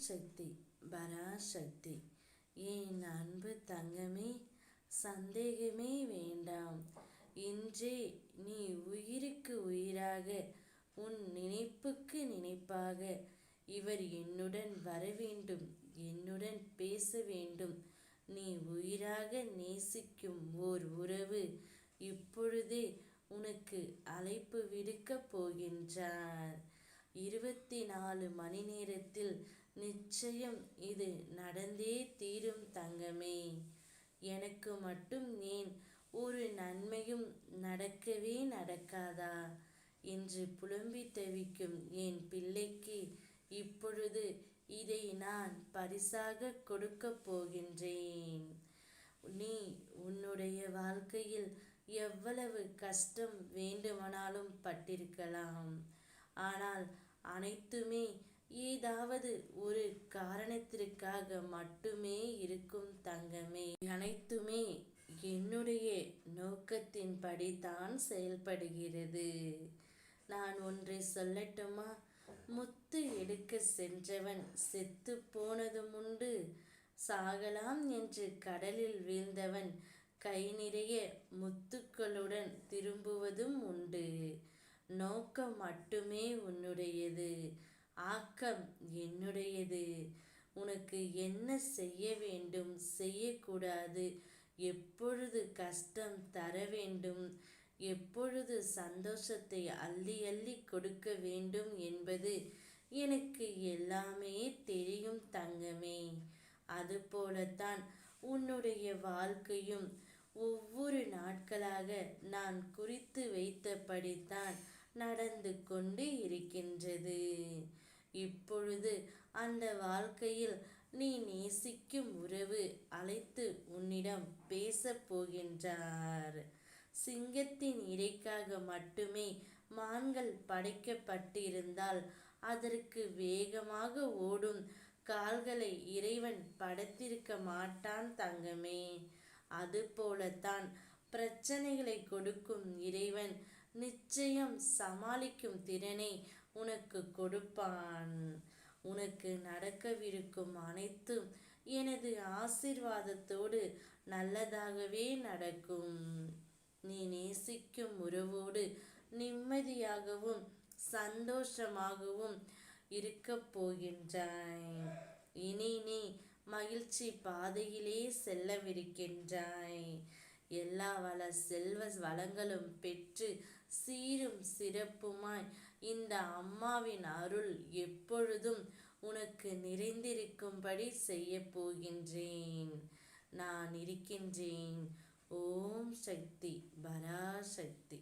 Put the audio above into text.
சக்தி பராசக்தி. என் அன்பு தங்கமே, சந்தேகமே வேண்டாம். இன்றே நீ உயிருக்கு உயிராக, உன் நினைப்புக்கு நினைப்பாக, இவர் என்னுடன் வரவேண்டும், என்னுடன் பேச வேண்டும், நீ உயிராக நேசிக்கும் ஓர் உறவு இப்பொழுதே உனக்கு அழைப்பு விடுக்கப் போகின்றார். 24 மணி நேரத்தில் நிச்சயம் இது நடந்தே தீரும் தங்கமே. எனக்கு மட்டும் ஏன் ஒரு நன்மையும் நடக்கவே நடக்காதா என்று புலம்பி தவிக்கும் என் பிள்ளைக்கு இப்பொழுது இதை நான் பரிசாக கொடுக்கப் போகின்றேன். நீ உன்னுடைய வாழ்க்கையில் எவ்வளவு கஷ்டம் வேண்டுமானாலும் பட்டிருக்கலாம். ஆனால் அனைத்துமே ஏதாவது ஒரு காரணத்திற்காக மட்டுமே இருக்கும் தங்கமே. அனைத்துமே என்னுடைய நோக்கத்தின்படி தான் செயல்படுகிறது. நான் ஒன்றை சொல்லட்டுமா? முத்து எடுக்க சென்றவன் செத்து போனதும் உண்டு, சாகலாம் என்று கடலில் வீழ்ந்தவன் கை நிறைய முத்துக்களுடன் திரும்புவதும் உண்டு. நோக்கம் மட்டுமே உன்னுடையது, ஆக்கம் என்னுடையது. உனக்கு என்ன செய்ய வேண்டும், செய்யக்கூடாது, எப்பொழுது கஷ்டம் தர வேண்டும், எப்பொழுது சந்தோஷத்தை அள்ளி அள்ளி கொடுக்க வேண்டும் என்பது எனக்கு எல்லாமே தெரியும் தங்கமே. அதுபோலத்தான் உன்னுடைய வாழ்க்கையும் ஒவ்வொரு நாட்களாக நான் குறித்து வைத்தபடித்தான் நடந்து கொண்டு இருக்கின்றது. இப்பொழுது அந்த வாழ்க்கையில் நீ நேசிக்கும் உறவு அழைத்து உன்னிடம் பேசப் போகின்றார். சிங்கத்தின் இறைக்காக மட்டுமே மான்கள் படைக்கப்பட்டிருந்தால் அதற்கு வேகமாக ஓடும் கால்களை இறைவன் படைத்திருக்க மாட்டான் தங்கமே. அதுபோலத்தான் பிரச்சனைகளை கொடுக்கும் இறைவன் நிச்சயம் சமாளிக்கும் திறனை உனக்கு கொடுப்பான். உனக்கு நடக்கவிருக்கும் அனைத்தும் எனது ஆசீர்வாதத்தோடு நல்லதாகவே நடக்கும். நீ நேசிக்கும் உறவோடு நிம்மதியாகவும் சந்தோஷமாகவும் இருக்கப் போகின்றாய். இனி நீ மகிழ்ச்சி பாதையிலே செல்லவிருக்கின்றாய். எல்லா செல்வ வளங்களும் பெற்று சீரும் சிறப்புமாய் இந்த அம்மாவின் அருள் எப்பொழுதும் உனக்கு நிறைந்திருக்கும்படி செய்ய போகின்றேன். நான் இருக்கின்றேன். ஓம் சக்தி பராசக்தி.